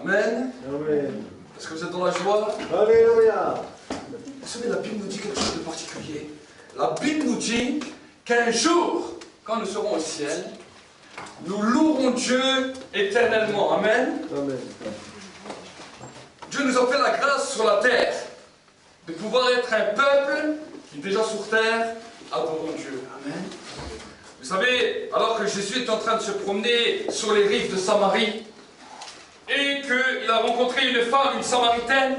Amen. Amen. Est-ce que vous êtes dans la joie? Alléluia. Vous savez, la Bible nous dit quelque chose de particulier. La Bible nous dit qu'un jour, quand nous serons au ciel, nous louerons Dieu éternellement. Amen. Amen. Dieu nous a fait la grâce sur la terre de pouvoir être un peuple qui déjà sur terre adorons Dieu. Amen. Vous savez, alors que Jésus est en train de se promener sur les rives de Samarie et qu'il a rencontré une femme, une Samaritaine,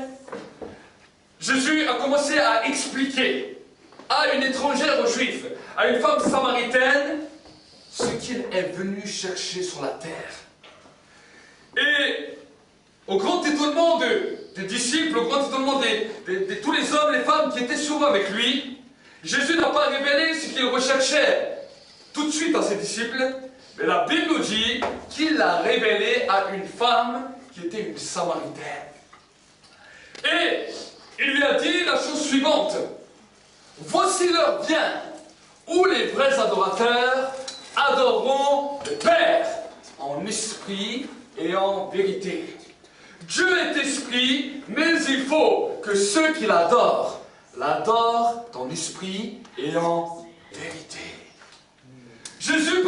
Jésus a commencé à expliquer à une étrangère aux Juifs, à une femme samaritaine, ce qu'il est venu chercher sur la terre. Et au grand étonnement des disciples, au grand étonnement de tous les hommes, les femmes qui étaient souvent avec lui, Jésus n'a pas révélé ce qu'il recherchait tout de suite à ses disciples, mais la Bible nous dit qu'il l'a révélé à une femme qui était une Samaritaine. Et il lui a dit la chose suivante: voici l'heure vient où les vrais adorateurs adoreront le Père en esprit et en vérité. Dieu est esprit, mais il faut que ceux qui l'adorent en esprit et en vérité. Jésus,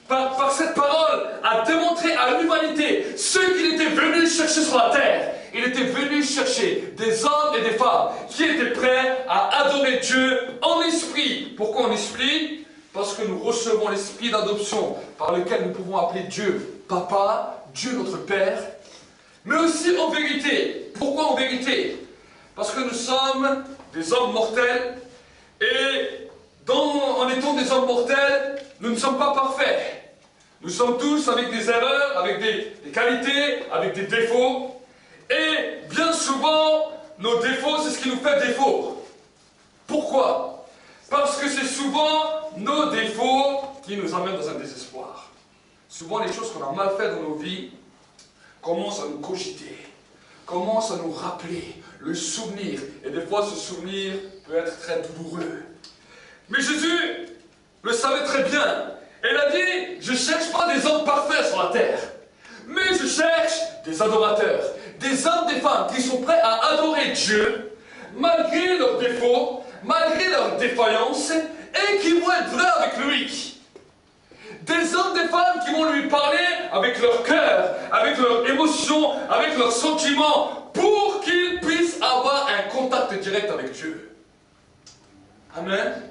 par cette parole, a démontré à l'humanité ce qu'il était venu chercher sur la terre. Il était venu chercher des hommes et des femmes qui étaient prêts à adorer Dieu en esprit. Pourquoi en esprit? Parce que nous recevons l'esprit d'adoption par lequel nous pouvons appeler Dieu Papa, Dieu notre Père, mais aussi en vérité. Pourquoi en vérité? Parce que nous sommes des hommes mortels et en étant des hommes mortels, nous ne sommes pas parfaits. Nous sommes tous avec des erreurs, avec des qualités, avec des défauts. Et bien souvent, nos défauts, c'est ce qui nous fait défaut. Pourquoi? Parce que c'est souvent nos défauts qui nous amènent dans un désespoir. Souvent, les choses qu'on a mal faites dans nos vies commencent à nous cogiter, commencent à nous rappeler le souvenir. Et des fois, ce souvenir peut être très douloureux. Mais Jésus le savait très bien. Et il a dit, je ne cherche pas des hommes parfaits sur la terre, mais je cherche des adorateurs, des hommes, des femmes qui sont prêts à adorer Dieu, malgré leurs défauts, malgré leurs défaillances, et qui vont être vrais avec lui. Des hommes, des femmes qui vont lui parler avec leur cœur, avec leurs émotions, avec leurs sentiments, pour qu'ils puissent avoir un contact direct avec Dieu. Amen.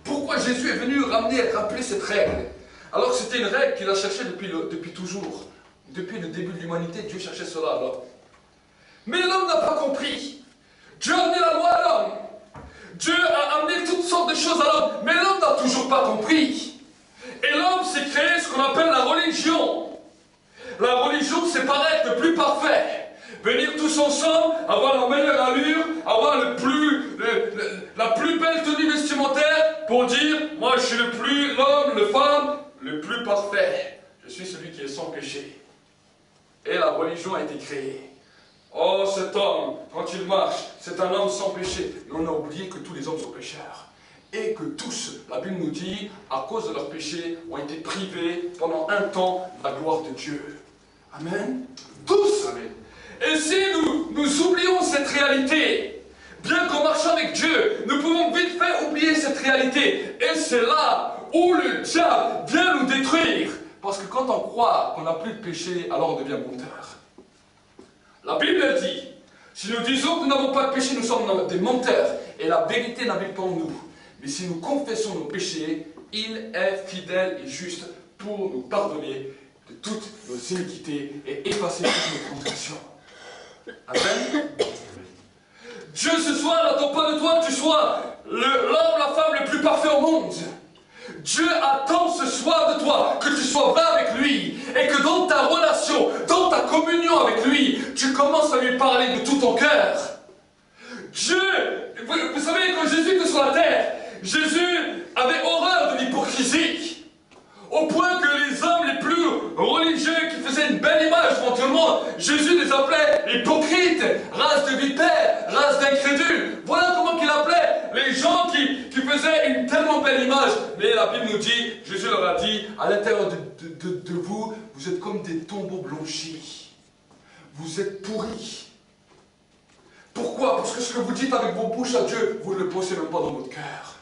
Pourquoi Jésus est venu rappeler cette règle? Alors que c'était une règle qu'il a cherchée depuis toujours. Depuis le début de l'humanité, Dieu cherchait cela alors. Mais l'homme n'a pas compris. Dieu a amené la loi à l'homme. Dieu a amené toutes sortes de choses à l'homme, mais l'homme n'a toujours pas compris. Et l'homme s'est créé ce qu'on appelle la religion. La religion, c'est paraître le plus parfait. Venir tous ensemble, avoir la meilleure allure, avoir la plus belle tenue vestimentaire pour dire, moi je suis l'homme, le femme, le plus parfait. Je suis celui qui est sans péché. Et la religion a été créée. Oh, cet homme, quand il marche, c'est un homme sans péché. Mais on a oublié que tous les hommes sont pécheurs. Et que tous, la Bible nous dit, à cause de leurs péchés, ont été privés pendant un temps de la gloire de Dieu. Amen. Tous. Amen. Et si nous oublions cette réalité, bien qu'en marchant avec Dieu, nous pouvons vite fait oublier cette réalité. Et c'est là où le diable vient nous détruire. Parce que quand on croit qu'on n'a plus de péché, alors on devient menteur. La Bible dit, si nous disons que nous n'avons pas de péché, nous sommes des menteurs. Et la vérité n'habite pas en nous. Mais si nous confessons nos péchés, il est fidèle et juste pour nous pardonner de toutes nos iniquités et effacer toutes nos transgressions. Amen. Dieu ce soir n'attend pas de toi que tu sois l'homme, la femme le plus parfait au monde. Dieu attend ce soir de toi que tu sois vrai avec lui et que dans ta relation, dans ta communion avec lui, tu commences à lui parler de tout ton cœur. Dieu, vous savez, quand Jésus était sur la terre, Jésus avait horreur de l'hypocrisie. Au point que les hommes les plus religieux qui faisaient une belle image devant tout le monde, Jésus les appelait hypocrites, race de vipères, race d'incrédules. Voilà comment il appelait les gens qui faisaient une tellement belle image. Mais la Bible nous dit, Jésus leur a dit, à l'intérieur de vous, vous êtes comme des tombeaux blanchis. vous êtes pourris. Pourquoi? Parce que ce que vous dites avec vos bouches à Dieu, vous ne le pensez même pas dans votre cœur.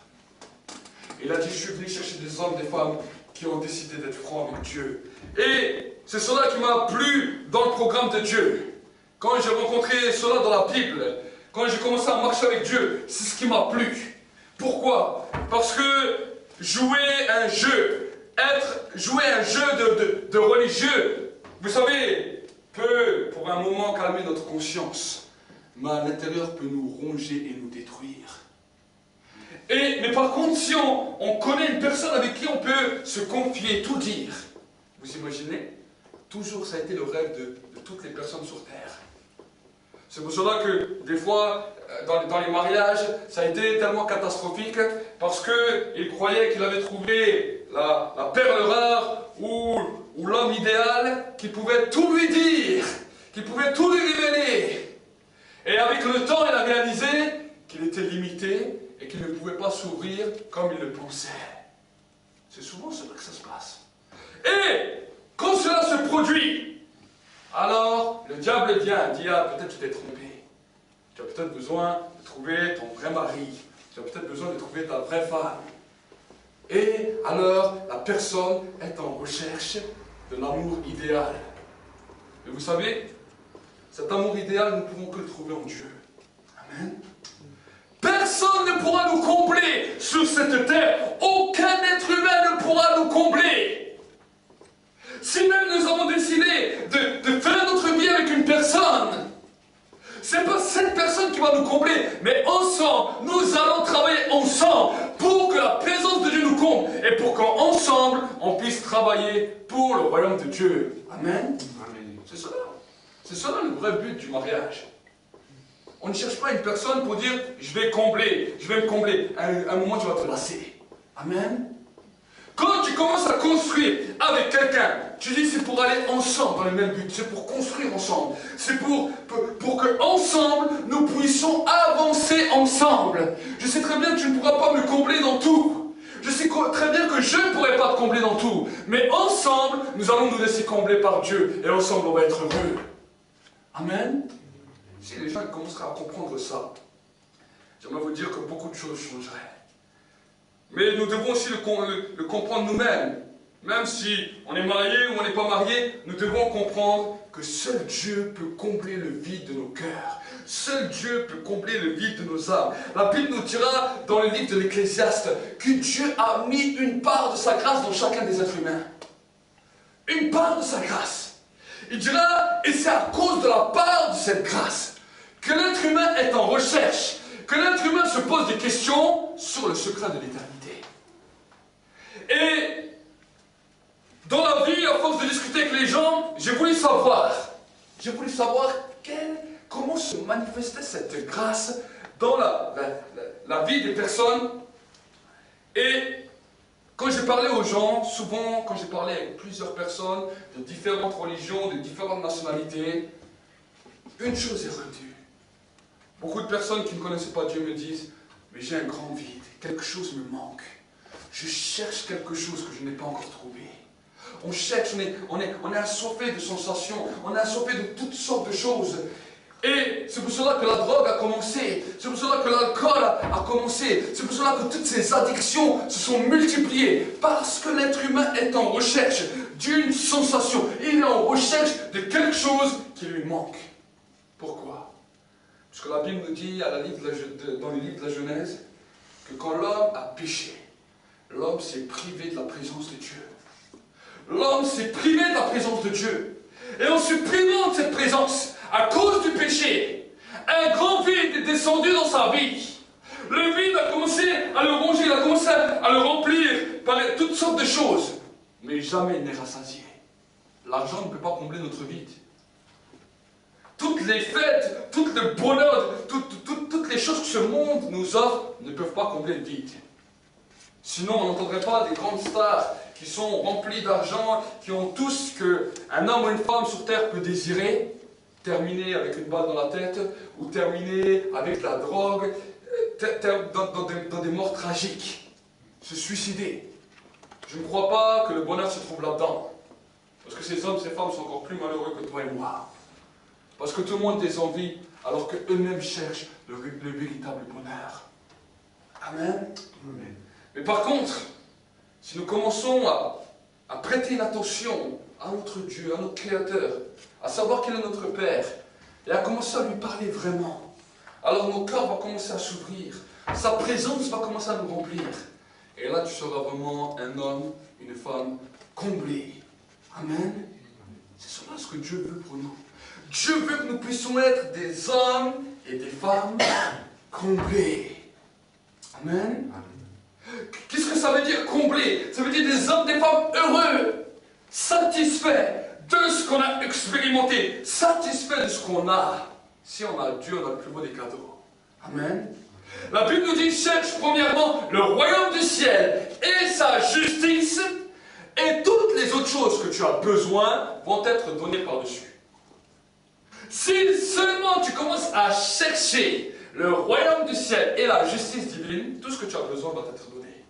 Il a dit, je suis venu chercher des hommes, des femmes qui ont décidé d'être francs avec Dieu. Et c'est cela qui m'a plu dans le programme de Dieu. Quand j'ai rencontré cela dans la Bible, quand j'ai commencé à marcher avec Dieu, c'est ce qui m'a plu. Pourquoi? Parce que jouer un jeu de religieux, vous savez, peut pour un moment calmer notre conscience, mais à l'intérieur peut nous ronger et nous détruire. Mais par contre, si on connaît une personne avec qui on peut se confier, tout dire, vous imaginez? Toujours ça a été le rêve de toutes les personnes sur Terre. C'est pour cela que des fois, dans les mariages, ça a été tellement catastrophique parce qu'ils croyaient qu'il avait trouvé la perle rare ou l'homme idéal qui pouvait tout lui dire, qui pouvait tout lui révéler. Et avec le temps, il a réalisé qu'il était limité et qu'il ne pouvait pas s'ouvrir comme il le pensait. C'est souvent cela que ça se passe. Et quand cela se produit, alors le diable vient et dit, ah, peut-être tu t'es trompé. Tu as peut-être besoin de trouver ton vrai mari. Tu as peut-être besoin de trouver ta vraie femme. Et alors la personne est en recherche de l'amour idéal. Et vous savez, cet amour idéal, nous ne pouvons que le trouver en Dieu. Amen. Personne ne pourra nous combler sur cette terre. Aucun être humain ne pourra nous combler. Si même nous avons décidé de faire notre vie avec une personne, ce n'est pas cette personne qui va nous combler, mais ensemble, nous allons travailler ensemble pour que la présence de Dieu nous comble et pour qu'ensemble, on puisse travailler pour le royaume de Dieu. Amen. Amen. C'est cela. C'est cela le vrai but du mariage. On ne cherche pas une personne pour dire « je vais me combler ». À un moment, tu vas te lasser. Amen. Quand tu commences à construire avec quelqu'un, tu dis c'est pour aller ensemble dans le même but, c'est pour construire ensemble, c'est pour que ensemble nous puissions avancer ensemble. Je sais très bien que tu ne pourras pas me combler dans tout. Je sais très bien que je ne pourrai pas te combler dans tout. Mais ensemble, nous allons nous laisser combler par Dieu et ensemble on va être heureux. Amen. Si les gens commenceraient à comprendre ça, j'aimerais vous dire que beaucoup de choses changeraient. Mais nous devons aussi le comprendre nous-mêmes. Même si on est marié ou on n'est pas marié, nous devons comprendre que seul Dieu peut combler le vide de nos cœurs. Seul Dieu peut combler le vide de nos âmes. La Bible nous dira dans le livre de l'Ecclésiaste que Dieu a mis une part de sa grâce dans chacun des êtres humains. Une part de sa grâce. Il dira, et c'est à cause de la part de cette grâce que l'être humain est en recherche, que l'être humain se pose des questions sur le secret de l'éternité. Et dans la vie, à force de discuter avec les gens, j'ai voulu savoir comment se manifestait cette grâce dans la vie des personnes. Et quand j'ai parlé aux gens, souvent quand j'ai parlé avec plusieurs personnes de différentes religions, de différentes nationalités, une chose est retenue. Beaucoup de personnes qui ne connaissaient pas Dieu me disent « mais j'ai un grand vide, quelque chose me manque. Je cherche quelque chose que je n'ai pas encore trouvé. » On cherche, on est assoiffé de sensations, on est assoiffé de toutes sortes de choses. Et c'est pour cela que la drogue a commencé, c'est pour cela que l'alcool a commencé, c'est pour cela que toutes ces addictions se sont multipliées. Parce que l'être humain est en recherche d'une sensation. Il est en recherche de quelque chose qui lui manque. Pourquoi? Parce que la Bible nous dit dans le livre de la Genèse que quand l'homme a péché, l'homme s'est privé de la présence de Dieu. L'homme s'est privé de la présence de Dieu. Et en se privant de cette présence, à cause du péché, un grand vide est descendu dans sa vie. Le vide a commencé à le ronger, il a commencé à le remplir par toutes sortes de choses. Mais jamais il n'est rassasié. L'argent ne peut pas combler notre vide. Toutes les fêtes, tout le bonheur, toutes les choses que ce monde nous offre ne peuvent pas combler le vide. Sinon, on n'entendrait pas des grandes stars qui sont remplies d'argent, qui ont tout ce qu'un homme ou une femme sur terre peut désirer, terminer avec une balle dans la tête, ou terminer avec la drogue, dans des morts tragiques, se suicider. Je ne crois pas que le bonheur se trouve là-dedans. Parce que ces hommes, ces femmes sont encore plus malheureux que toi et moi. Parce que tout le monde les envie, alors qu'eux-mêmes cherchent le véritable bonheur. Amen. Amen. Mais par contre, si nous commençons à prêter une attention à notre Dieu, à notre Créateur, à savoir qu'il est notre Père, et à commencer à lui parler vraiment, alors nos cœurs vont commencer à s'ouvrir, sa présence va commencer à nous remplir. Et là, tu seras vraiment un homme, une femme comblée. Amen. C'est cela ce que Dieu veut pour nous. Dieu veut que nous puissions être des hommes et des femmes comblés. Amen. Qu'est-ce que ça veut dire comblés? Ça veut dire des hommes, des femmes heureux, satisfaits de ce qu'on a expérimenté, satisfaits de ce qu'on a. Si on a Dieu, on a le plus beau des cadeaux. Amen. La Bible nous dit, cherche premièrement le royaume du ciel et sa justice, et toutes les autres choses que tu as besoin vont être données par-dessus. Si seulement tu commences à chercher le royaume du ciel et la justice divine, tout ce que tu as besoin va t'être donné.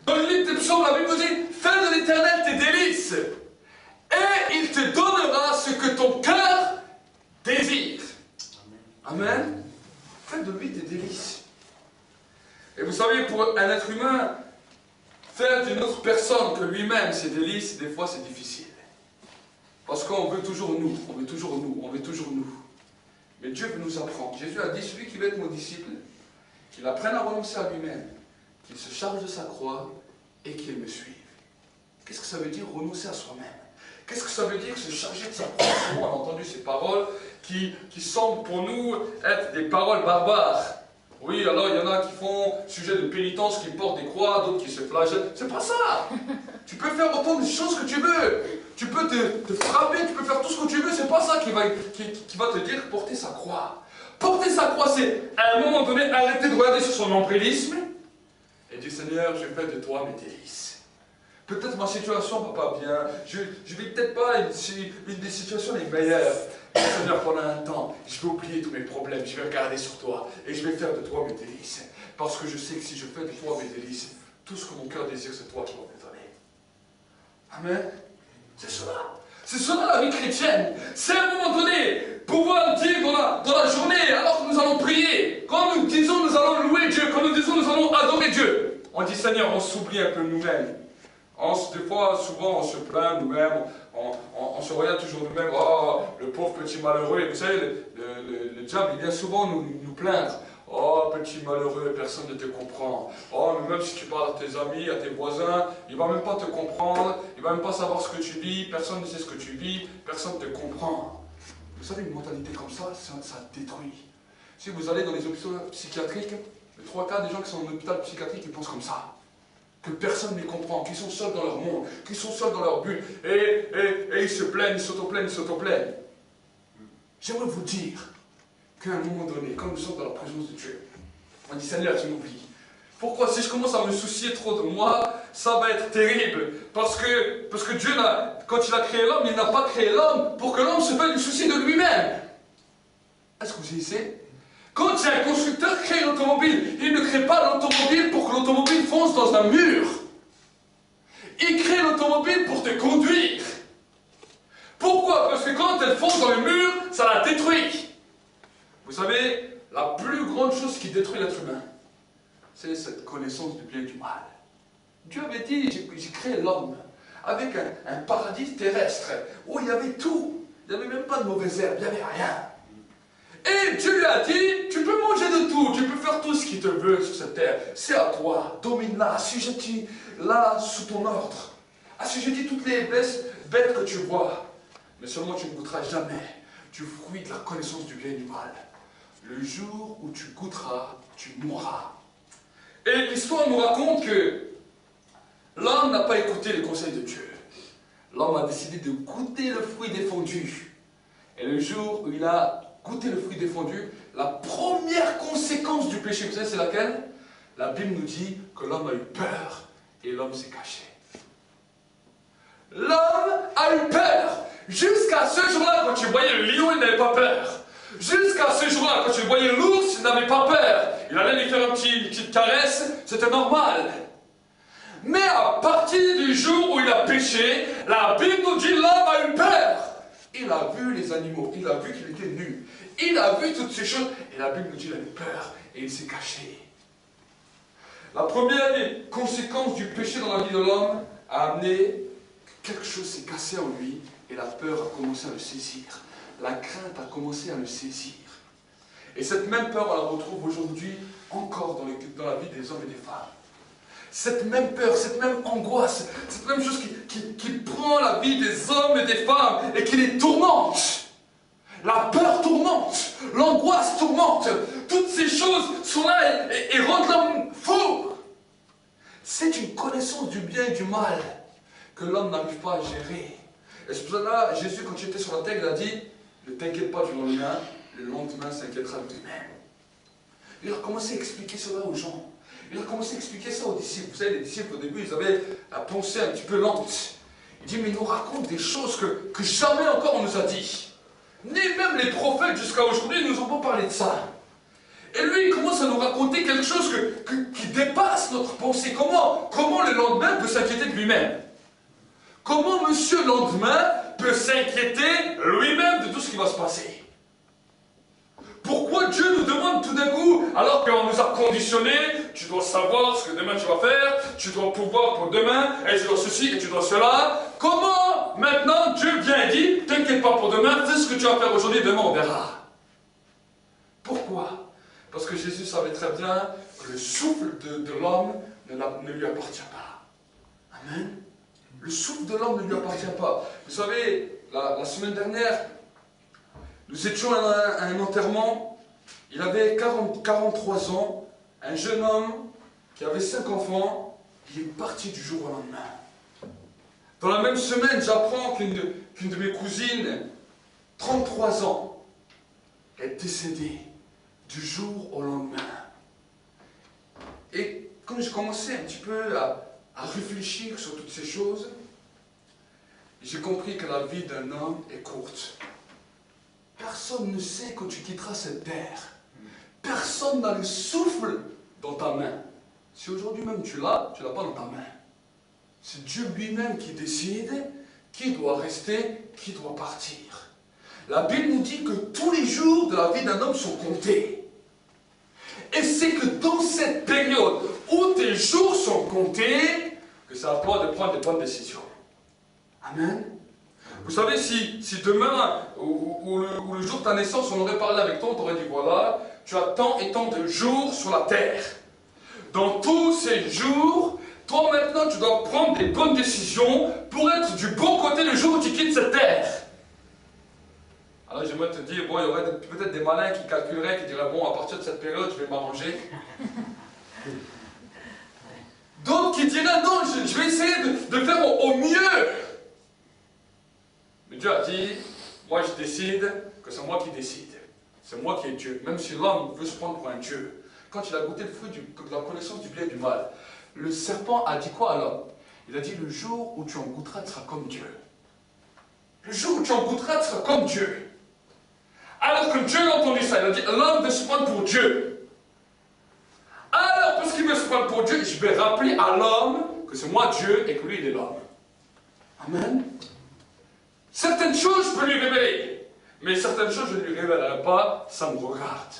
Dans le livre des psaumes, la Bible nous dit, fais de l'Éternel tes délices, et il te donnera ce que ton cœur désire. Amen. Fais de lui tes délices. Et vous savez, pour un être humain, faire d'une autre personne que lui-même ses délices, des fois c'est difficile. Parce qu'on veut toujours nous, on veut toujours nous, on veut toujours nous. Mais Dieu veut nous apprendre. Jésus a dit, celui qui veut être mon disciple, qu'il apprenne à renoncer à lui-même, qu'il se charge de sa croix et qu'il me suive. Qu'est-ce que ça veut dire renoncer à soi-même? Qu'est-ce que ça veut dire se charger de sa croix? On a entendu ces paroles qui semblent pour nous être des paroles barbares. Oui, alors il y en a qui font sujet de pénitence, qui portent des croix, d'autres qui se flagellent. C'est pas ça! Tu peux faire autant de choses que tu veux. Tu peux te frapper, tu peux faire tout ce que tu veux. C'est pas ça qui va te dire porter sa croix. Porter sa croix, c'est à un moment donné arrêter de regarder sur son nombrilisme et dire Seigneur, je fais de toi mes délices. Peut-être ma situation ne va pas bien, je ne vis peut-être pas une des situations les meilleures. Mais Seigneur, pendant un temps, je vais oublier tous mes problèmes, je vais regarder sur toi et je vais faire de toi mes délices. Parce que je sais que si je fais de toi mes délices, tout ce que mon cœur désire, c'est toi qui vas me donner. Amen. C'est cela. C'est cela la vie chrétienne. C'est à un moment donné, pouvoir dire dans la journée, alors que nous allons prier, quand nous disons nous allons louer Dieu, quand nous disons nous allons adorer Dieu, on dit Seigneur, on s'oublie un peu nous-mêmes. Des fois, souvent, on se plaint nous-mêmes, on se regarde toujours nous-mêmes, oh, le pauvre petit malheureux. Et vous savez, le diable, il vient souvent nous plaindre. Oh, petit malheureux, personne ne te comprend. Oh, mais même si tu parles à tes amis, à tes voisins, il ne va même pas te comprendre, il ne va même pas savoir ce que tu vis, personne ne sait ce que tu vis, personne ne te comprend. Vous savez, une mentalité comme ça détruit. Si vous allez dans les hôpitaux psychiatriques, les 3 quarts des gens qui sont en hôpital psychiatrique, ils pensent comme ça. Que personne ne les comprend, qu'ils sont seuls dans leur monde, qu'ils sont seuls dans leur bulle, et ils se plaignent, ils s'auto-plaignent. J'aimerais vous dire qu'à un moment donné, quand nous sommes dans la présence de Dieu, on dit Seigneur, tu m'oublies. Pourquoi? Si je commence à me soucier trop de moi, ça va être terrible. Parce que Dieu, quand il a créé l'homme, il n'a pas créé l'homme pour que l'homme se fasse du souci de lui-même. Est-ce que vous saisissez? Quand un constructeur crée une automobile, il ne crée pas l'automobile pour que l'automobile fonce dans un mur. Il crée l'automobile pour te conduire. Pourquoi? Parce que quand elle fonce dans le mur, ça la détruit. Vous savez, la plus grande chose qui détruit l'être humain, c'est cette connaissance du bien et du mal. Dieu avait dit, j'ai créé l'homme avec un paradis terrestre où il y avait tout. Il n'y avait même pas de mauvaises herbes, il n'y avait rien. Et Dieu lui a dit, tu peux manger de tout, tu peux faire tout ce qu'il te veut sur cette terre. C'est à toi, domine-la, assujettis-la sous ton ordre. Assujettis toutes les bêtes que tu vois. Mais seulement tu ne goûteras jamais du fruit de la connaissance du bien et du mal. Le jour où tu goûteras, tu mourras. Et l'histoire nous raconte que l'homme n'a pas écouté les conseils de Dieu. L'homme a décidé de goûter le fruit défendu. Et le jour où il a goûté le fruit défendu, la première conséquence du péché, vous savez c'est laquelle? La Bible nous dit que l'homme a eu peur et l'homme s'est caché. L'homme a eu peur. Jusqu'à ce jour-là, quand tu voyais le lion, il n'avait pas peur. Jusqu'à ce jour-là, quand tu voyais l'ours, il n'avait pas peur. Il allait lui faire une petite caresse, c'était normal. Mais à partir du jour où il a péché, la Bible nous dit l'homme a eu peur. Il a vu les animaux, il a vu qu'il était nu, il a vu toutes ces choses, et la Bible nous dit qu'il avait peur, et il s'est caché. La première des conséquences du péché dans la vie de l'homme a amené que quelque chose s'est cassé en lui, et la peur a commencé à le saisir. La crainte a commencé à le saisir. Et cette même peur, on la retrouve aujourd'hui encore dans la vie des hommes et des femmes. Cette même peur, cette même angoisse, cette même chose qui prend la vie des hommes et des femmes et qui les tourmente. La peur tourmente, l'angoisse tourmente. Toutes ces choses sont là et rendent l'homme fou. C'est une connaissance du bien et du mal que l'homme n'arrive pas à gérer. Et c'est pour cela, Jésus, quand il était sur la terre, il a dit, ne t'inquiète pas du lendemain, le lendemain s'inquiétera de lui-même. Il a commencé à expliquer cela aux gens. Il a commencé à expliquer ça aux disciples. Vous savez, les disciples, au début, ils avaient la pensée un petit peu lente. Il dit, mais il nous raconte des choses que jamais encore on nous a dit. Ni même les prophètes, jusqu'à aujourd'hui, ne nous ont pas parlé de ça. Et lui, il commence à nous raconter quelque chose qui dépasse notre pensée. Comment le lendemain peut s'inquiéter de lui-même? Comment monsieur lendemain peut s'inquiéter lui-même de tout ce qui va se passer? Pourquoi Dieu nous demande tout d'un coup, alors qu'on nous a conditionnés, tu dois savoir ce que demain tu vas faire, tu dois pouvoir pour demain, et tu dois ceci, et tu dois cela. Comment maintenant Dieu vient et dit, t'inquiète pas pour demain, fais ce que tu vas faire aujourd'hui, demain on verra. Pourquoi? Parce que Jésus savait très bien que le souffle de l'homme ne lui appartient pas. Amen. Le souffle de l'homme ne lui appartient pas. Vous savez, la semaine dernière, nous étions à un enterrement. Il avait 43 ans, un jeune homme qui avait 5 enfants. Il est parti du jour au lendemain. Dans la même semaine, j'apprends qu'une de mes cousines, 33 ans, est décédée du jour au lendemain. Et quand j'ai commencé un petit peu à réfléchir sur toutes ces choses, j'ai compris que la vie d'un homme est courte. Personne ne sait quand tu quitteras cette terre. Personne n'a le souffle dans ta main. Si aujourd'hui même tu l'as pas dans ta main. C'est Dieu lui-même qui décide qui doit rester, qui doit partir. La Bible nous dit que tous les jours de la vie d'un homme sont comptés. Et c'est que dans cette période où tes jours sont comptés, que c'est à toi de prendre des bonnes décisions. Amen. Vous savez, si demain, ou le jour de ta naissance, on aurait parlé avec toi, on t'aurait dit, voilà, tu as tant et tant de jours sur la terre. Dans tous ces jours, toi maintenant, tu dois prendre des bonnes décisions pour être du bon côté le jour où tu quittes cette terre. Alors j'aimerais te dire, bon, il y aurait peut-être des malins qui calculeraient, qui diraient, bon, à partir de cette période, je vais m'arranger. D'autres qui diraient, non, je vais essayer de faire au mieux. Mais Dieu a dit, moi je décide que c'est moi qui décide. C'est moi qui est Dieu. Même si l'homme veut se prendre pour un Dieu. Quand il a goûté le fruit de la connaissance du bien et du mal, le serpent a dit quoi à l'homme? Il a dit, le jour où tu en goûteras, tu seras comme Dieu. Le jour où tu en goûteras, tu seras comme Dieu. Alors que Dieu a entendu ça, il a dit, l'homme veut se prendre pour Dieu. Alors, parce qu'il veut se prendre pour Dieu, je vais rappeler à l'homme que c'est moi Dieu et que lui, il est l'homme. Amen. Certaines choses, je peux lui révéler. Mais certaines choses, je ne lui révélerai pas, ça me regarde.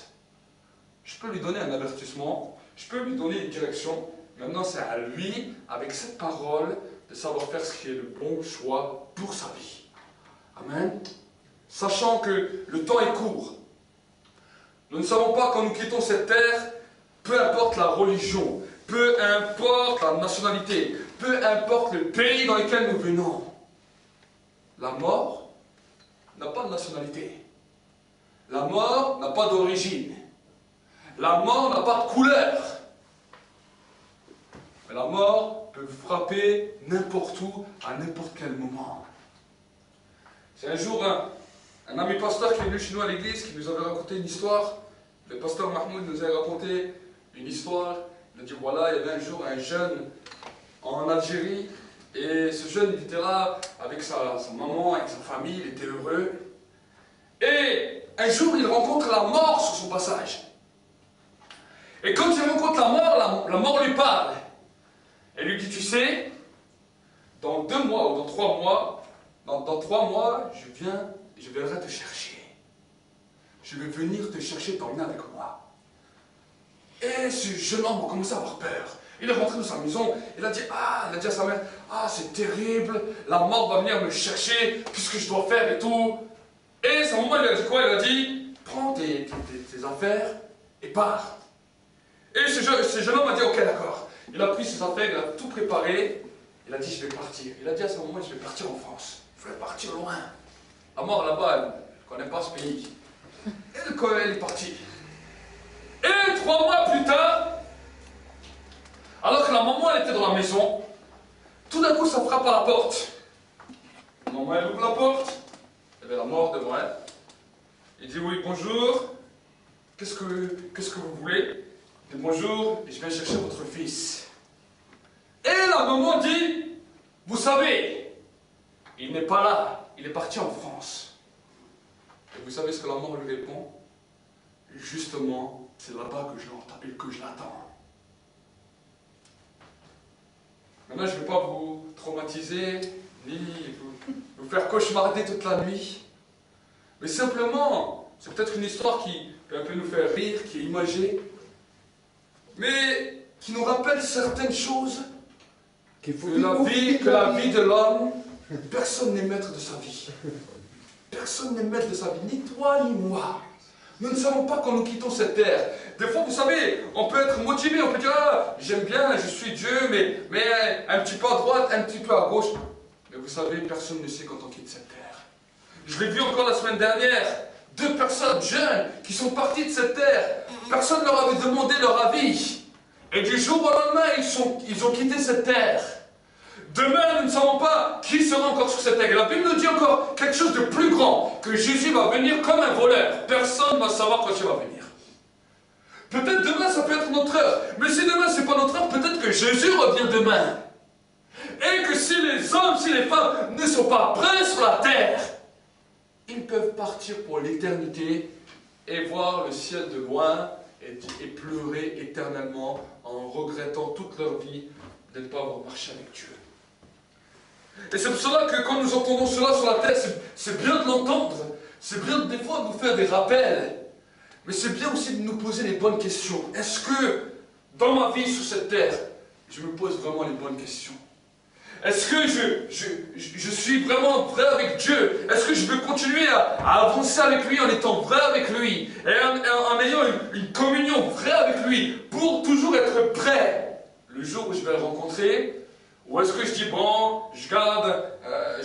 Je peux lui donner un avertissement, je peux lui donner une direction. Maintenant, c'est à lui, avec cette parole, de savoir faire ce qui est le bon choix pour sa vie. Amen. Sachant que le temps est court. Nous ne savons pas quand nous quittons cette terre, peu importe la religion, peu importe la nationalité, peu importe le pays dans lequel nous venons. La mort n'a pas de nationalité. La mort n'a pas d'origine. La mort n'a pas de couleur. Mais la mort peut frapper n'importe où, à n'importe quel moment. C'est un jour un ami pasteur qui est venu chez nous à l'église, qui nous avait raconté une histoire. Le pasteur Mahmoud nous a raconté une histoire. Il a dit, voilà, il y avait un jour un jeune en Algérie, et ce jeune, il était là avec sa maman, avec sa famille, il était heureux. Et un jour, il rencontre la mort sur son passage. Et quand il rencontre la mort lui parle. Elle lui dit, tu sais, dans 2 mois ou dans 3 mois, dans 3 mois, je viens je viendrai te chercher. Je vais venir te chercher, t'emmener avec moi. Et ce jeune homme a commencé à avoir peur. Il est rentré dans sa maison, il a dit à sa mère, ah c'est terrible, la mort va venir me chercher, qu'est-ce que je dois faire et tout. Et sa maman lui a dit quoi? Il a dit, prends tes affaires et pars. Et ce jeune homme a dit, ok d'accord. Il a pris ses affaires, il a tout préparé, il a dit, je vais partir. Il a dit à sa maman, je vais partir en France. Il voulait partir loin. La mort là-bas, elle ne connaît pas ce pays. Et elle est partie. Et 3 mois plus tard, alors que la maman elle était dans la maison, tout d'un coup ça frappe à la porte. La maman elle ouvre la porte, il y avait la mort devant elle. Il dit oui bonjour, qu'est-ce que vous voulez? Il dit bonjour, je viens chercher votre fils. Et la maman dit, vous savez, il n'est pas là, il est parti en France. Et vous savez ce que la mort lui répond? Justement, c'est là-bas que je l'attends. Maintenant, je ne vais pas vous traumatiser, ni vous faire cauchemarder toute la nuit. Mais simplement, c'est peut-être une histoire qui peut un peu nous faire rire, qui est imagée, mais qui nous rappelle certaines choses. Que la vie de l'homme, personne n'est maître de sa vie. Personne n'est maître de sa vie, ni toi ni moi. Nous ne savons pas quand nous quittons cette terre. Des fois, vous savez, on peut être motivé, on peut dire, ah, j'aime bien, je suis Dieu, mais un petit peu à droite, un petit peu à gauche. Mais vous savez, personne ne sait quand on quitte cette terre. Je l'ai vu encore la semaine dernière, 2 personnes jeunes qui sont parties de cette terre. Personne ne leur avait demandé leur avis. Et du jour au lendemain, ils ont quitté cette terre. Demain, nous ne savons pas qui sera encore sur cette terre. Et la Bible nous dit encore quelque chose de plus grand, que Jésus va venir comme un voleur. Personne ne va savoir quand il va venir. Peut-être demain, ça peut être notre heure. Mais si demain, ce n'est pas notre heure, peut-être que Jésus revient demain. Et que si les hommes, si les femmes ne sont pas prêts sur la terre, ils peuvent partir pour l'éternité et voir le ciel de loin et pleurer éternellement en regrettant toute leur vie de ne pas avoir marché avec Dieu. Et c'est pour cela que quand nous entendons cela sur la terre, c'est bien de l'entendre. C'est bien des fois de nous faire des rappels. Mais c'est bien aussi de nous poser les bonnes questions. Est-ce que dans ma vie sur cette terre, je me pose vraiment les bonnes questions? Est-ce que je suis vraiment vrai avec Dieu? Est-ce que je veux continuer à avancer avec lui en étant vrai avec lui? Et en ayant une communion vraie avec lui pour toujours être prêt le jour où je vais le rencontrer? Ou est-ce que je dis, bon, je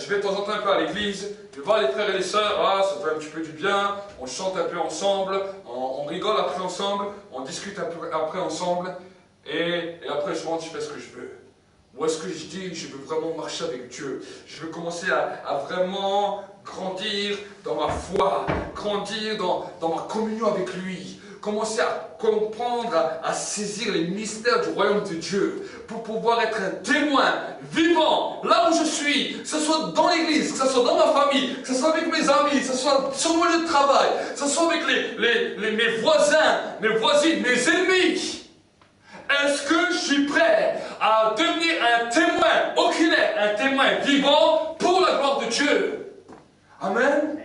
vais de temps en temps un peu à l'église, je vais voir les frères et les sœurs, ça fait un petit peu du bien, on chante un peu ensemble, on rigole après ensemble, on discute un peu après ensemble, et après je rentre, je fais ce que je veux. Ou est-ce que je dis, je veux vraiment marcher avec Dieu? Je veux commencer à vraiment grandir dans ma foi, grandir dans ma communion avec lui, commencer à comprendre, à saisir les mystères du royaume de Dieu, pour pouvoir être un témoin vivant, là où je suis, que ce soit dans l'église, que ce soit dans ma famille, que ce soit avec mes amis, que ce soit sur mon lieu de travail, que ce soit avec mes voisins, mes voisines, mes ennemis. Est-ce que je suis prêt à devenir un témoin oculaire, un témoin vivant pour la gloire de Dieu? Amen.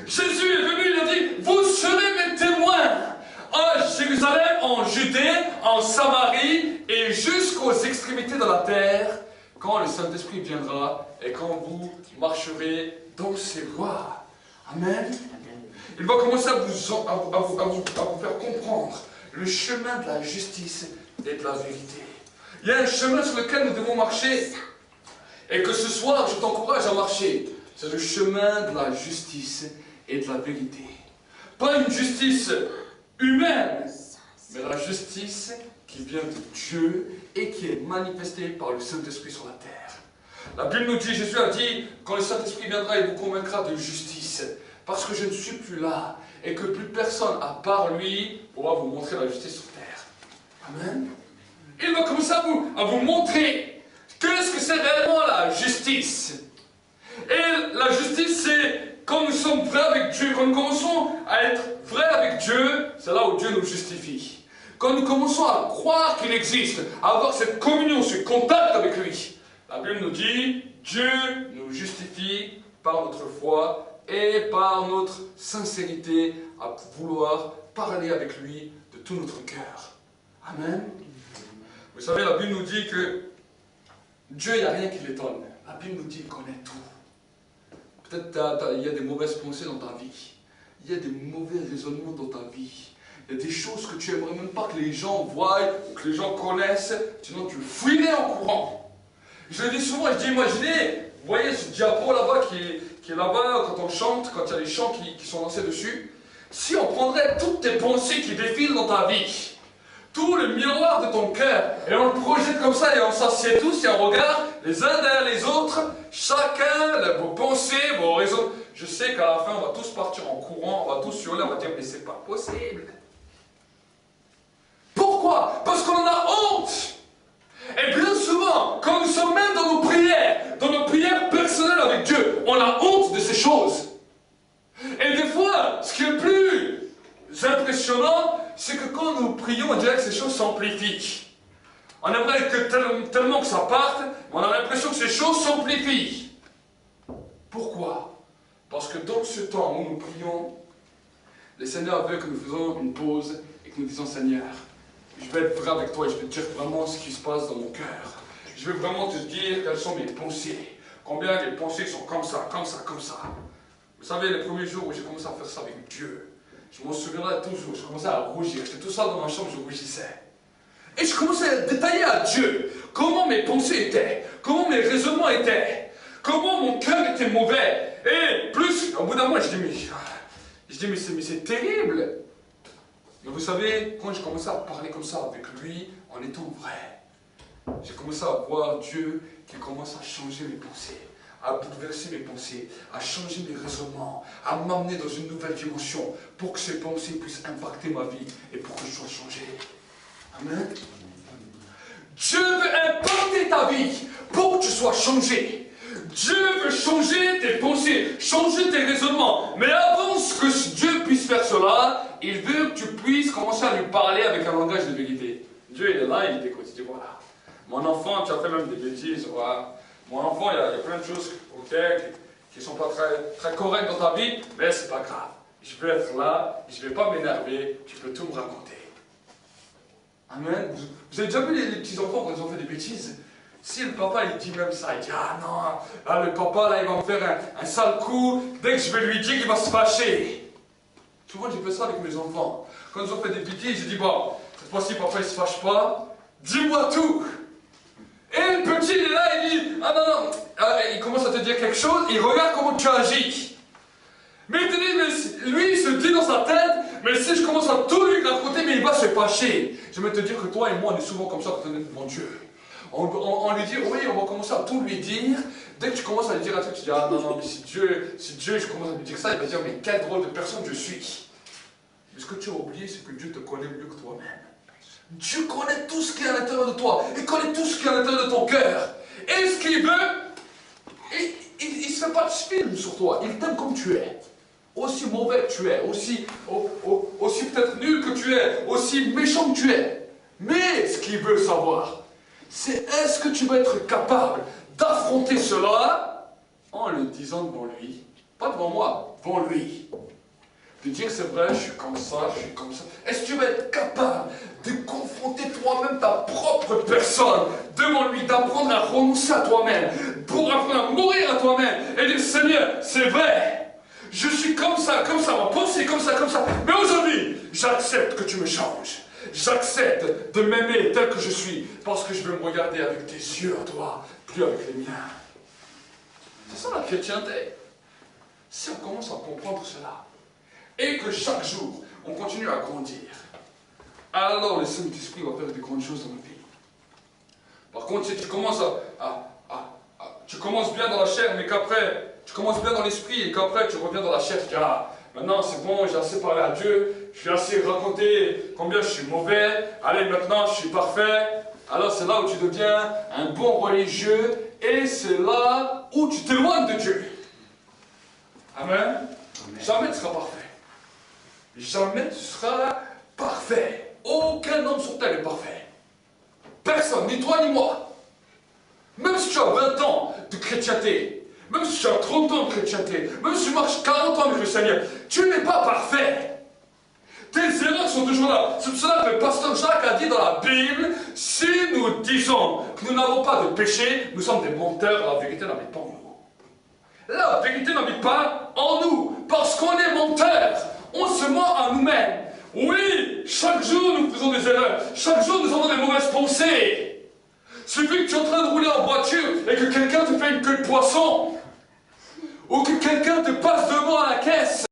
Jésus est venu, il a dit, vous serez mes témoins à Jérusalem, en Judée, en Samarie et jusqu'aux extrémités de la terre, quand le Saint-Esprit viendra et quand vous marcherez dans ses voies. Amen. Il va commencer à vous faire comprendre le chemin de la justice et de la vérité. Il y a un chemin sur lequel nous devons marcher. Et que ce soir, je t'encourage à marcher. C'est le chemin de la justice et de la vérité. Pas une justice humaine, mais la justice qui vient de Dieu et qui est manifestée par le Saint-Esprit sur la terre. La Bible nous dit, Jésus a dit, quand le Saint-Esprit viendra, il vous convaincra de justice. Parce que je ne suis plus là et que plus personne, à part lui, pourra vous montrer la justice sur terre. Amen. Il va commencer à vous montrer qu'est-ce que c'est réellement la justice. Et la justice, c'est quand nous sommes vrais avec Dieu, quand nous commençons à être vrais avec Dieu, c'est là où Dieu nous justifie. Quand nous commençons à croire qu'il existe, à avoir cette communion, ce contact avec lui, la Bible nous dit, Dieu nous justifie par notre foi et par notre sincérité à vouloir parler avec lui de tout notre cœur. Amen. Vous savez, la Bible nous dit que Dieu, il n'y a rien qui l'étonne. La Bible nous dit qu'il connaît tout. Peut-être il y a des mauvaises pensées dans ta vie. Il y a des mauvais raisonnements dans ta vie. Il y a des choses que tu n'aimerais même pas que les gens voient ou que les gens connaissent. Sinon, tu fuirais en courant. Je le dis souvent, je dis, imaginez, vous voyez ce diapo là-bas qui est là-bas, quand on chante, quand il y a les chants qui sont lancés dessus. Si on prendrait toutes tes pensées qui défilent dans ta vie, tout le miroir de ton cœur, et on le projette comme ça, et on s'assied tous, et on regarde les uns derrière les autres, chacun, vos pensées, vos raisons. Je sais qu'à la fin, on va tous partir en courant, on va tous hurler, on va dire, mais c'est pas possible. Pourquoi? Parce qu'on en a honte. Et bien souvent, quand nous sommes même dans nos prières personnelles avec Dieu, on a honte de ces choses. Et des fois, ce qui est le plus impressionnant, c'est que quand nous prions, on dirait que ces choses s'amplifient. On aimerait que tellement que ça parte, mais on a l'impression que ces choses s'amplifient. Pourquoi? Parce que dans ce temps où nous prions, le Seigneur veut que nous faisons une pause et que nous disons, Seigneur, je vais être vrai avec toi et je vais te dire vraiment ce qui se passe dans mon cœur. Je vais vraiment te dire quelles sont mes pensées. Combien les pensées sont comme ça, comme ça, comme ça. Vous savez, les premiers jours où j'ai commencé à faire ça avec Dieu, je m'en souviendrai toujours, je commençais à rougir. J'étais tout seul dans ma chambre, je rougissais. Et je commençais à détailler à Dieu comment mes pensées étaient, comment mes raisonnements étaient, comment mon cœur était mauvais. Et plus, au bout d'un mois, je dis, mais c'est terrible. Mais vous savez, quand j'ai commencé à parler comme ça avec lui, en étant vrai, j'ai commencé à voir Dieu qui commence à changer mes pensées, à bouleverser mes pensées, à changer mes raisonnements, à m'amener dans une nouvelle dimension pour que ces pensées puissent impacter ma vie et pour que je sois changé. Amen. Dieu veut impacter ta vie pour que tu sois changé. Dieu veut changer tes pensées, changer tes raisonnements. Mais avant que Dieu puisse faire cela, il veut que tu puisses commencer à lui parler avec un langage de vérité. Dieu, il est là, il t'écoute. Il dit, voilà, mon enfant, tu as fait même des bêtises, voilà. Mon enfant, il y a plein de choses qui ne sont pas très correctes dans ta vie, mais c'est pas grave. Je vais être là, je ne vais pas m'énerver, tu peux tout me raconter. Amen. Vous avez déjà vu les petits-enfants quand ils ont fait des bêtises? Si le papa il dit même ça, il dit ah non, là le papa là il va me faire un sale coup, dès que je vais lui dire il va se fâcher. Souvent j'ai fait ça avec mes enfants. Quand ils ont fait des bêtises, j'ai dit bon, cette fois-ci papa il se fâche pas, dis-moi tout. Et le petit il est là, il dit ah non, il commence à te dire quelque chose, il regarde comment tu agis. Mais il te dit, mais lui il se dit dans sa tête, mais si je commence à tout lui raconter, mais il va se fâcher. Je vais te dire que toi et moi on est souvent comme ça quand on est devant Dieu. On lui dit, oui, on va commencer à tout lui dire. Dès que tu commences à lui dire un truc, tu dis, ah non, mais si Dieu, je commence à lui dire ça, il va dire, mais quel drôle de personne je suis. Mais ce que tu as oublié, c'est que Dieu te connaît mieux que toi-même. Dieu connaît tout ce qui est à l'intérieur de toi. Il connaît tout ce qui est à l'intérieur de ton cœur. Et ce qu'il veut, il ne se fait pas de film sur toi. Il t'aime comme tu es. Aussi mauvais que tu es, aussi peut-être nul que tu es, aussi méchant que tu es. Mais ce qu'il veut savoir, c'est est-ce que tu vas être capable d'affronter cela en le disant devant lui, pas devant moi, devant lui. De dire c'est vrai, je suis comme ça, je suis comme ça. Est-ce que tu vas être capable de confronter toi-même ta propre personne devant lui, d'apprendre à renoncer à toi-même, pour apprendre à mourir à toi-même et dire Seigneur, c'est vrai, je suis comme ça, ma pensée comme ça, mais aujourd'hui, j'accepte que tu me changes. J'accepte de m'aimer tel que je suis, parce que je veux me regarder avec tes yeux à toi, plus avec les miens. C'est ça la chrétienté. Si on commence à comprendre cela, et que chaque jour, on continue à grandir, alors le Saint-Esprit va faire des grandes choses dans nos vies. Par contre, si tu commences tu commences bien dans la chair, mais qu'après, tu commences bien dans l'esprit, et qu'après, tu reviens dans la chair, tu dis, ah, maintenant c'est bon, j'ai assez parlé à Dieu, je suis assez raconté combien je suis mauvais, allez maintenant je suis parfait. Alors c'est là où tu deviens un bon religieux et c'est là où tu t'éloignes de Dieu. Amen. Jamais tu seras parfait. Jamais tu seras parfait. Aucun homme sur terre est parfait. Personne, ni toi ni moi. Même si tu as 20 ans de chrétienté, Même si tu as 30 ans de chrétienté, même si tu marches 40 ans avec le Seigneur, tu n'es pas parfait. Tes erreurs sont toujours là. C'est pour cela que le pasteur Jacques a dit dans la Bible, si nous disons que nous n'avons pas de péché, nous sommes des menteurs, la vérité n'habite pas en nous. La vérité n'habite pas en nous, parce qu'on est menteurs. On se ment à nous-mêmes. Oui, chaque jour nous faisons des erreurs. Chaque jour nous avons des mauvaises pensées. Suffit que tu es en train de rouler en voiture et que quelqu'un te fait une queue de poisson. Ou que quelqu'un te passe devant à la caisse.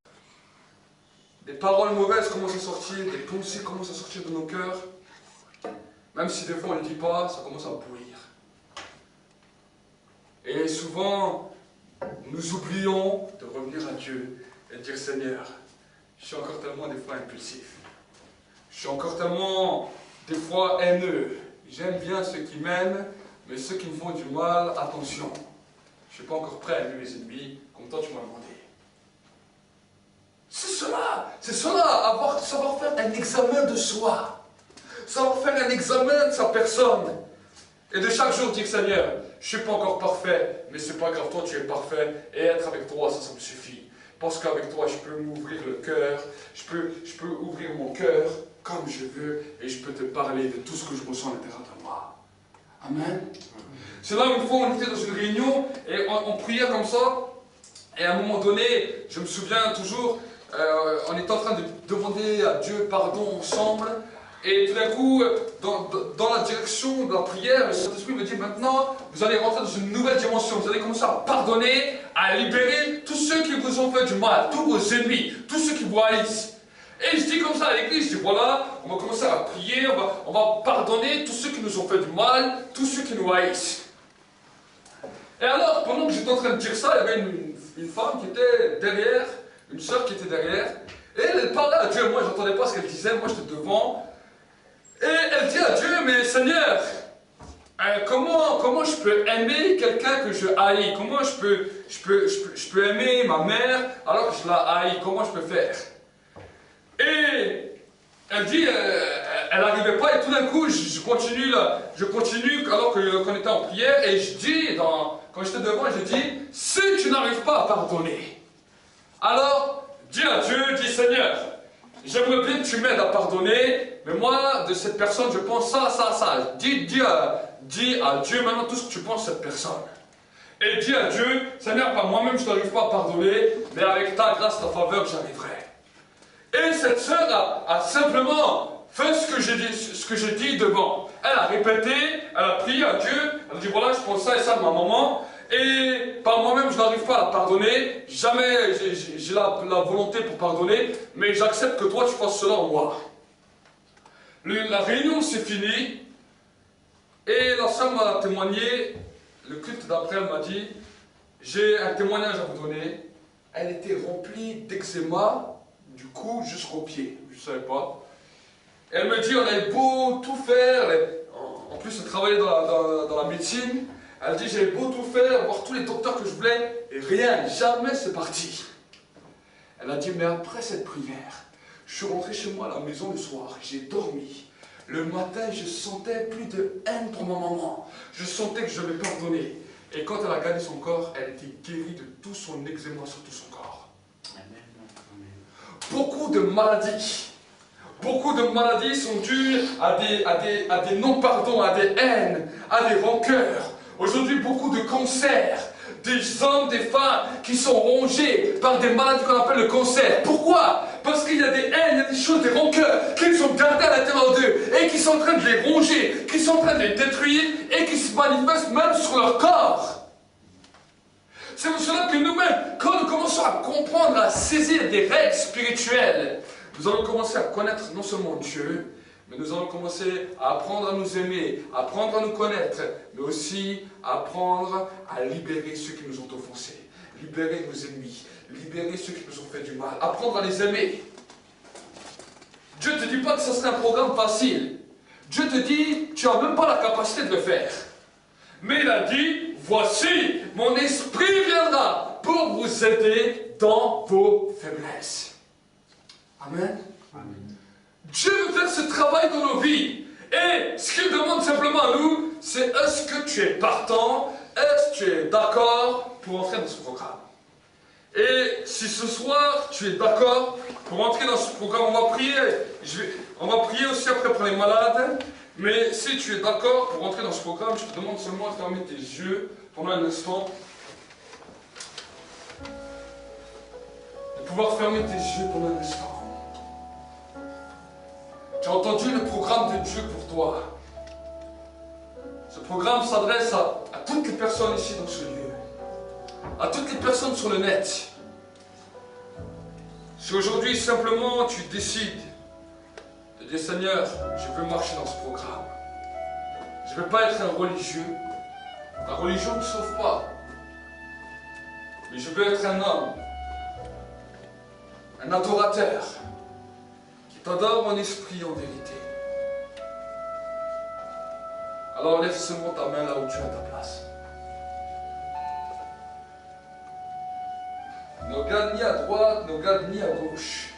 Des paroles mauvaises commencent à sortir, des pensées commencent à sortir de nos cœurs. Même si des fois on ne le dit pas, ça commence à bouillir. Et souvent, nous oublions de revenir à Dieu et de dire Seigneur, je suis encore tellement des fois impulsif. Je suis encore tellement des fois haineux. J'aime bien ceux qui m'aiment, mais ceux qui me font du mal, attention. Je ne suis pas encore prêt à aimer mes ennemis, comme toi tu m'as demandé. C'est cela, savoir faire un examen de soi. Savoir faire un examen de sa personne. Et de chaque jour dire Seigneur, je ne suis pas encore parfait, mais c'est pas grave, toi tu es parfait, et être avec toi, ça me suffit. Parce qu'avec toi, je peux m'ouvrir le cœur, je peux ouvrir mon cœur comme je veux, et je peux te parler de tout ce que je ressens à l'intérieur de moi. Amen. C'est là où une fois on était dans une réunion, et on priait comme ça, et à un moment donné, je me souviens toujours, on était en train de demander à Dieu pardon ensemble, et tout d'un coup, dans la direction de la prière, le Saint-Esprit me dit maintenant, vous allez rentrer dans une nouvelle dimension, vous allez commencer à pardonner, à libérer tous ceux qui vous ont fait du mal, tous vos ennemis, tous ceux qui vous haïssent. Et je dis comme ça à l'église, je dis voilà, on va commencer à prier, on va pardonner tous ceux qui nous ont fait du mal, tous ceux qui nous haïssent. Et alors, pendant que j'étais en train de dire ça, il y avait une femme qui était derrière, une sœur qui était derrière, et elle parlait à Dieu. Moi, je n'entendais pas ce qu'elle disait, moi j'étais devant. Et elle dit à Dieu, mais Seigneur, comment je peux aimer quelqu'un que je haïs? Comment je peux aimer ma mère alors que je la haïs? Comment je peux faire? Et elle dit, elle n'arrivait pas, et tout d'un coup, je continue alors qu'on était en prière, et je dis, quand j'étais devant, je dis, si tu n'arrives pas à pardonner, alors dis à Dieu, dis Seigneur, j'aimerais bien que tu m'aides à pardonner, mais moi, de cette personne, je pense ça. Dis à Dieu maintenant tout ce que tu penses de cette personne. Et dis à Dieu, Seigneur, par moi-même, je n'arrive pas à pardonner, mais avec ta grâce, ta faveur, j'arriverai. Et cette sœur a simplement fait ce que j'ai dit devant. Elle a répété, elle a prié à Dieu, elle a dit voilà, je pense ça et ça de ma maman, et par moi-même je n'arrive pas à la pardonner, jamais j'ai la volonté pour pardonner, mais j'accepte que toi tu fasses cela en moi. La réunion s'est finie, et la sœur m'a témoigné, le culte d'après elle m'a dit, j'ai un témoignage à vous donner, elle était remplie d'eczéma, du cou jusqu'aux pieds, je ne savais pas. Elle me dit, on avait beau tout faire, en plus elle travaillait dans la médecine, elle dit, j'avais beau tout faire, voir tous les docteurs que je voulais, et rien, jamais c'est parti. Elle a dit, mais après cette prière, je suis rentré chez moi à la maison le soir, j'ai dormi. Le matin, je sentais plus de haine pour ma maman. Je sentais que je devais pardonner. Et quand elle a gagné son corps, elle était guérie de tout son eczéma sur tout son corps. Beaucoup de maladies sont dues à des non-pardons, à des haines, à des rancœurs. Aujourd'hui, beaucoup de cancers, des hommes, des femmes qui sont rongés par des maladies qu'on appelle le cancer. Pourquoi? Parce qu'il y a des haines, il y a des choses, des rancœurs qu'ils ont gardées à l'intérieur d'eux et qui sont en train de les ronger, qui sont en train de les détruire et qui se manifestent même sur leur corps. C'est pour cela que nous-mêmes, quand nous commençons à comprendre, à saisir des règles spirituelles, nous allons commencer à connaître non seulement Dieu, mais nous allons commencer à apprendre à nous aimer, à apprendre à nous connaître, mais aussi à apprendre à libérer ceux qui nous ont offensés, libérer nos ennemis, libérer ceux qui nous ont fait du mal, apprendre à les aimer. Dieu ne te dit pas que ce serait un programme facile. Dieu te dit, tu n'as même pas la capacité de le faire. Mais il a dit, voici, mon esprit viendra pour vous aider dans vos faiblesses. Amen. Amen. Dieu veut faire ce travail dans nos vies. Et ce qu'il demande simplement à nous, c'est est-ce que tu es partant? Est-ce que tu es d'accord pour entrer dans ce programme. Et si ce soir, tu es d'accord pour entrer dans ce programme, on va prier. On va prier aussi après pour les malades. Mais si tu es d'accord pour entrer dans ce programme, je te demande seulement de fermer tes yeux pendant un instant. De pouvoir fermer tes yeux pendant un instant. Tu as entendu le programme de Dieu pour toi. Ce programme s'adresse à toutes les personnes ici dans ce lieu. À toutes les personnes sur le net. Si aujourd'hui simplement tu décides de dire Seigneur, je veux marcher dans ce programme. Je ne veux pas être un religieux. La religion ne sauve pas. Mais je veux être un homme, un adorateur, qui t'adore en esprit et en vérité. Alors lève seulement ta main là où tu as ta place. Ne regarde ni à droite, ne regarde ni à gauche.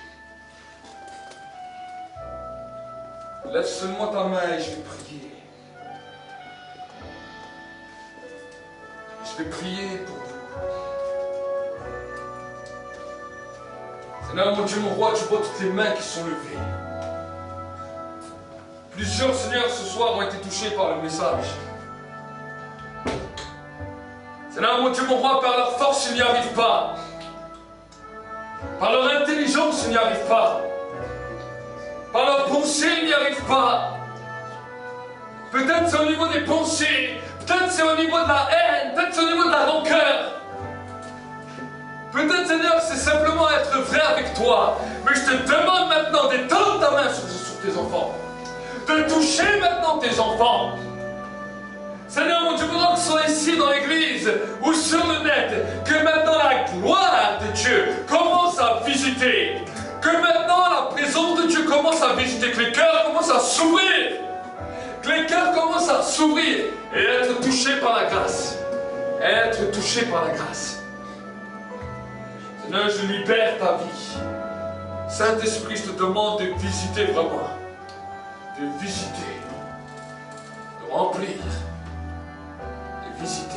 Lève seulement ta main et je vais prier. Je vais prier pour vous. Seigneur, mon Dieu, mon roi, tu vois toutes les mains qui sont levées. Plusieurs, Seigneur, ce soir ont été touchés par le message. Seigneur, mon Dieu, mon roi, par leur force, ils n'y arrivent pas. Par leur intelligence, ils n'y arrivent pas. Par leur pensée, ils n'y arrivent pas. Peut-être c'est au niveau des pensées. Peut-être c'est au niveau de la haine. Peut-être c'est au niveau de la rancœur. Peut-être, Seigneur, c'est simplement être vrai avec toi. Mais je te demande maintenant d'étendre ta main sur tes enfants. De toucher maintenant tes enfants. Seigneur, mon Dieu, pendant qu'ils sont ici dans l'église ou sur le net, que maintenant la gloire de Dieu commence à visiter. Que maintenant la présence de Dieu commence à visiter. Que les cœurs commencent à s'ouvrir. Que les cœurs commencent à s'ouvrir et être touchés par la grâce. Être touchés par la grâce. Seigneur, je libère ta vie. Saint-Esprit, je te demande de visiter vraiment. De visiter. De remplir. De visiter.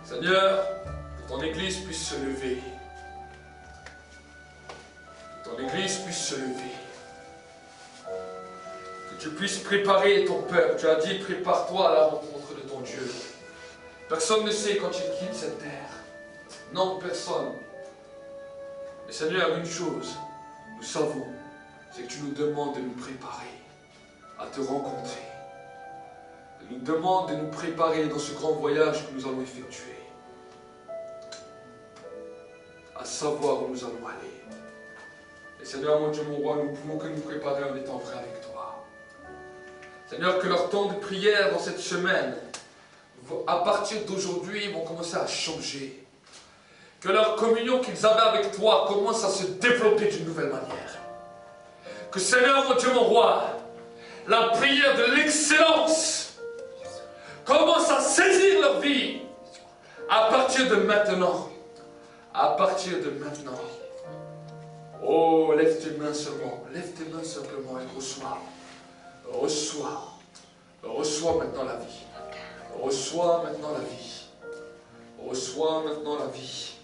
Seigneur, que ton Église puisse se lever. Que ton Église puisse se lever. Que tu puisses préparer ton peuple. Tu as dit, prépare-toi à la rencontre de ton Dieu. Personne ne sait quand il quitte cette terre. Non, personne. Mais Seigneur, une chose, nous savons, c'est que tu nous demandes de nous préparer à te rencontrer. Tu nous demandes de nous préparer dans ce grand voyage que nous allons effectuer. À savoir où nous allons aller. Et Seigneur, mon Dieu, mon roi, nous ne pouvons que nous préparer en étant vrais avec toi. Seigneur, que leur temps de prière dans cette semaine, à partir d'aujourd'hui, vont commencer à changer. Que leur communion qu'ils avaient avec toi commence à se développer d'une nouvelle manière. Que Seigneur, mon Dieu, mon roi, la prière de l'excellence commence à saisir leur vie à partir de maintenant. À partir de maintenant. Oh, lève tes mains seulement. Lève tes mains simplement et reçois. Reçois. Reçois maintenant la vie. Reçois maintenant la vie. Reçois maintenant la vie.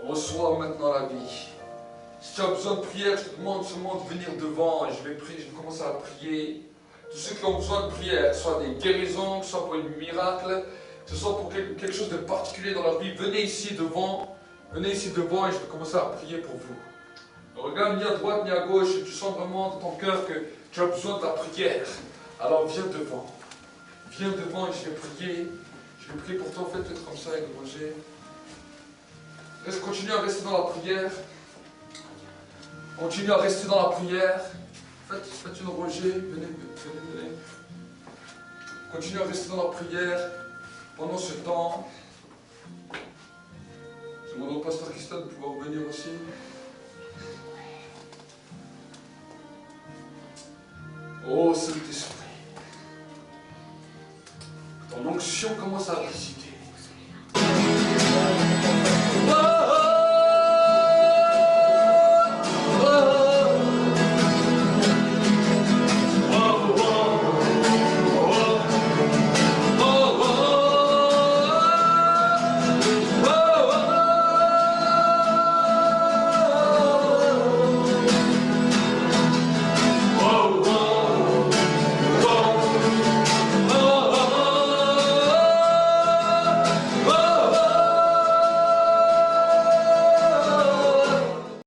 Reçois maintenant la vie. Si tu as besoin de prière, je te demande seulement de venir devant et je vais prier, je vais commencer à prier. Tous ceux qui ont besoin de prière, soit des guérisons, que ce soit pour un miracle, que ce soit pour quelque chose de particulier dans leur vie, venez ici devant et je vais commencer à prier pour vous. Ne regarde ni à droite ni à gauche, et tu sens vraiment dans ton cœur que tu as besoin de la prière. Alors viens devant. Viens devant et je vais prier. Je vais prier pour toi, faites comme ça avec le manger. Continue à rester dans la prière. Continue à rester dans la prière. Faites une rangée. Venez. Continue à rester dans la prière pendant ce temps. Je demande au pasteur Christophe de pouvoir venir aussi. Oh Saint-Esprit. Ton onction commence à agir.